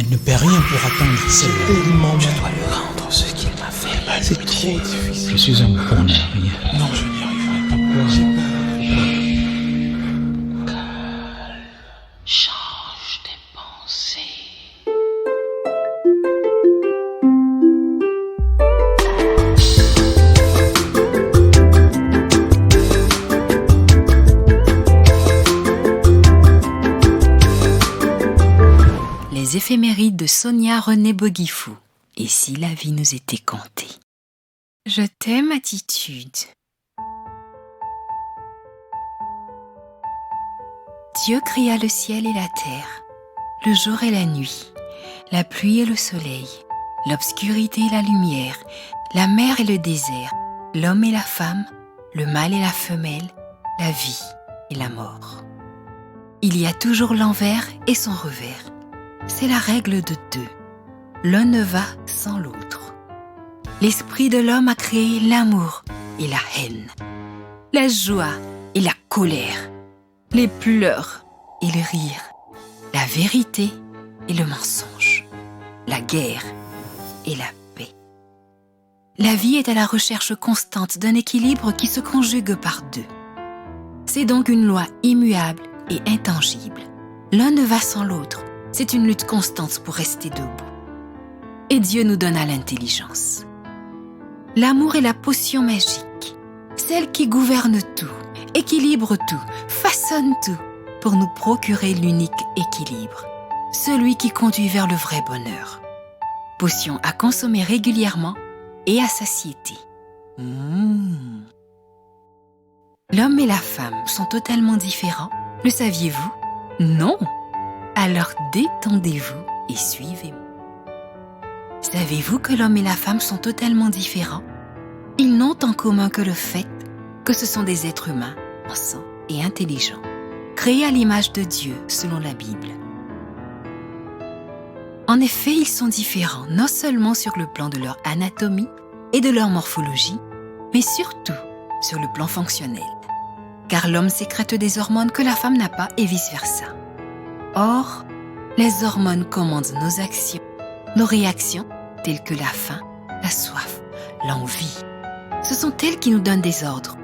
Elle ne paie rien pour attendre celle-là. Je dois lui rendre ce qu'il m'a fait. C'est trop difficile. Je suis un pour ne rien. Non, je n'y arriverai pas. J'ai peur. Change tes pensées. Les éphémérides de Sonia Renée Boguifou. Et si la vie nous était contée? Je t'aime, attitude. Dieu créa le ciel et la terre, le jour et la nuit, la pluie et le soleil, l'obscurité et la lumière, la mer et le désert, l'homme et la femme, le mâle et la femelle, la vie et la mort. Il y a toujours l'envers et son revers. C'est la règle de deux. L'un ne va sans l'autre. L'esprit de l'homme a créé l'amour et la haine, la joie et la colère, les pleurs et le rire, la vérité et le mensonge, la guerre et la paix. La vie est à la recherche constante d'un équilibre qui se conjugue par deux. C'est donc une loi immuable et intangible. L'un ne va sans l'autre. C'est une lutte constante pour rester debout. Et Dieu nous donna l'intelligence. L'amour est la potion magique, celle qui gouverne tout, équilibre tout, façonne tout, pour nous procurer l'unique équilibre, celui qui conduit vers le vrai bonheur. Potion à consommer régulièrement et à satiété. L'homme et la femme sont totalement différents, le saviez-vous? Non! Alors détendez-vous et suivez-moi. Savez-vous que l'homme et la femme sont totalement différents? Ils n'ont en commun que le fait que ce sont des êtres humains, pensants et intelligents, créés à l'image de Dieu selon la Bible. En effet, ils sont différents non seulement sur le plan de leur anatomie et de leur morphologie, mais surtout sur le plan fonctionnel. Car l'homme sécrète des hormones que la femme n'a pas et vice-versa. Or, les hormones commandent nos actions, nos réactions, telles que la faim, la soif, l'envie. Ce sont elles qui nous donnent des ordres.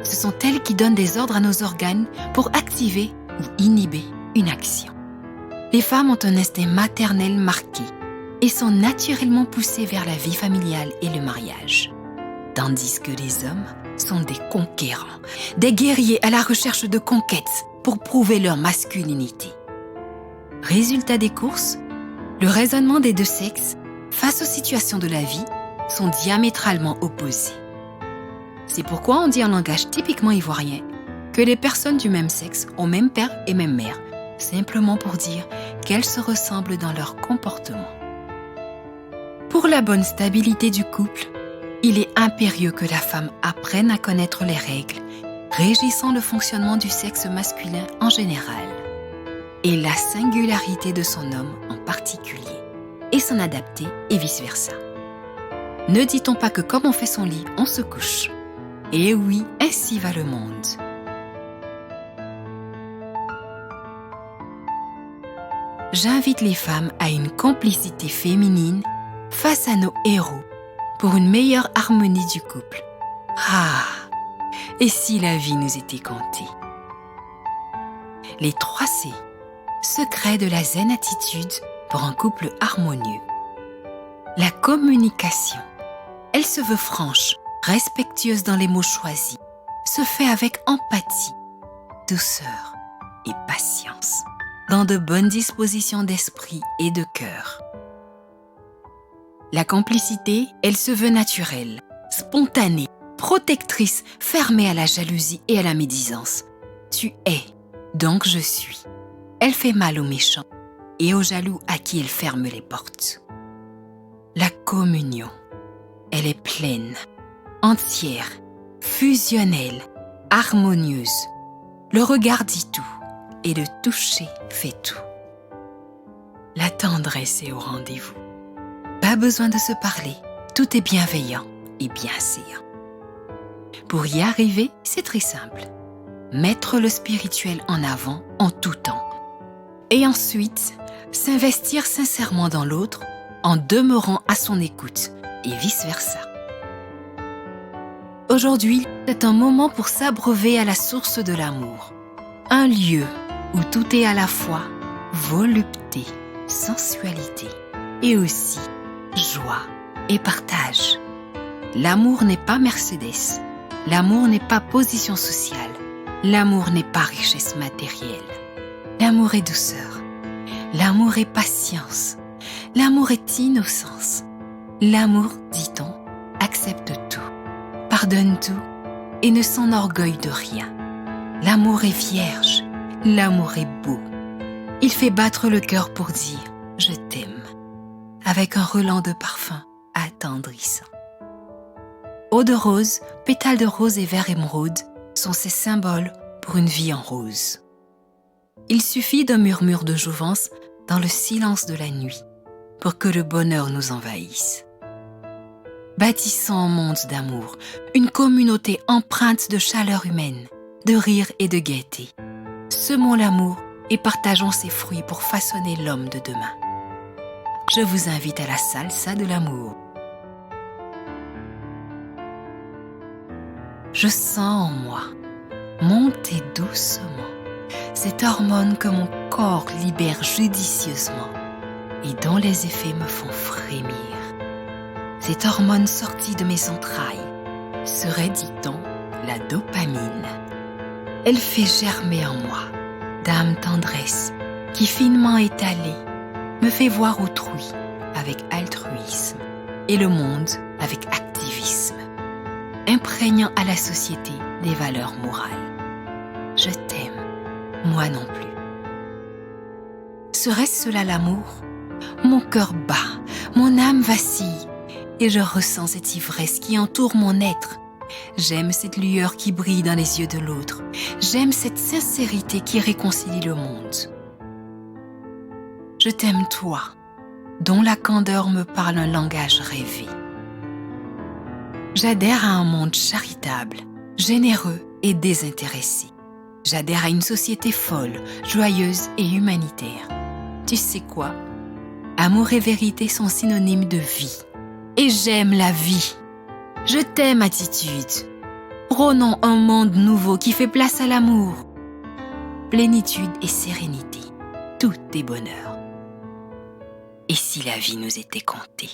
Ce sont elles qui donnent des ordres à nos organes pour activer ou inhiber une action. Les femmes ont un instinct maternel marqué et sont naturellement poussées vers la vie familiale et le mariage. Tandis que les hommes sont des conquérants, des guerriers à la recherche de conquêtes pour prouver leur masculinité. Résultat des courses, le raisonnement des deux sexes face aux situations de la vie sont diamétralement opposés. C'est pourquoi on dit en langage typiquement ivoirien que les personnes du même sexe ont même père et même mère, simplement pour dire qu'elles se ressemblent dans leur comportement. Pour la bonne stabilité du couple, il est impérieux que la femme apprenne à connaître les règles régissant le fonctionnement du sexe masculin en général et la singularité de son homme en particulier, et s'en adapter et vice-versa. Ne dit-on pas que comme on fait son lit, on se couche? Et oui, ainsi va le monde. J'invite les femmes à une complicité féminine face à nos héros pour une meilleure harmonie du couple. Ah! Et si la vie nous était contée? Les 3 C. Secret de la zen attitude pour un couple harmonieux. La communication. Elle se veut franche, respectueuse dans les mots choisis, se fait avec empathie, douceur et patience, dans de bonnes dispositions d'esprit et de cœur. La complicité, elle se veut naturelle, spontanée, protectrice, fermée à la jalousie et à la médisance. Tu es, donc je suis. Elle fait mal aux méchants et aux jaloux à qui elle ferme les portes. La communion, elle est pleine, entière, fusionnelle, harmonieuse. Le regard dit tout et le toucher fait tout. La tendresse est au rendez-vous. Pas besoin de se parler, tout est bienveillant et bienséant. Pour y arriver, c'est très simple. Mettre le spirituel en avant en tout temps. Et ensuite, s'investir sincèrement dans l'autre en demeurant à son écoute et vice-versa. Aujourd'hui, c'est un moment pour s'abreuver à la source de l'amour. Un lieu où tout est à la fois volupté, sensualité et aussi joie et partage. L'amour n'est pas Mercedes. L'amour n'est pas position sociale. L'amour n'est pas richesse matérielle. L'amour est douceur. L'amour est patience. L'amour est innocence. L'amour, dit-on, accepte tout, pardonne tout et ne s'enorgueille de rien. L'amour est vierge. L'amour est beau. Il fait battre le cœur pour dire « je t'aime » avec un relent de parfum attendrissant. Eau de rose, pétales de rose et vert émeraude sont ces symboles pour une vie en rose. Il suffit d'un murmure de jouvence dans le silence de la nuit pour que le bonheur nous envahisse. Bâtissons un monde d'amour, une communauté empreinte de chaleur humaine, de rire et de gaieté. Semons l'amour et partageons ses fruits pour façonner l'homme de demain. Je vous invite à la salsa de l'amour. Je sens en moi monter doucement cette hormone que mon corps libère judicieusement et dont les effets me font frémir. Cette hormone sortie de mes entrailles serait, dit-on, la dopamine. Elle fait germer en moi d'âme tendresse qui, finement étalée, me fait voir autrui avec altruisme et le monde avec activisme, imprégnant à la société des valeurs morales. Je t'aime, moi non plus. Serait-ce cela l'amour? Mon cœur bat, mon âme vacille, et je ressens cette ivresse qui entoure mon être. J'aime cette lueur qui brille dans les yeux de l'autre. J'aime cette sincérité qui réconcilie le monde. Je t'aime toi, dont la candeur me parle un langage rêvé. J'adhère à un monde charitable, généreux et désintéressé. J'adhère à une société folle, joyeuse et humanitaire. Tu sais quoi? Amour et vérité sont synonymes de vie. Et j'aime la vie. Je t'aime, attitude. Prônons un monde nouveau qui fait place à l'amour. Plénitude et sérénité, tout est bonheur. Et si la vie nous était comptée?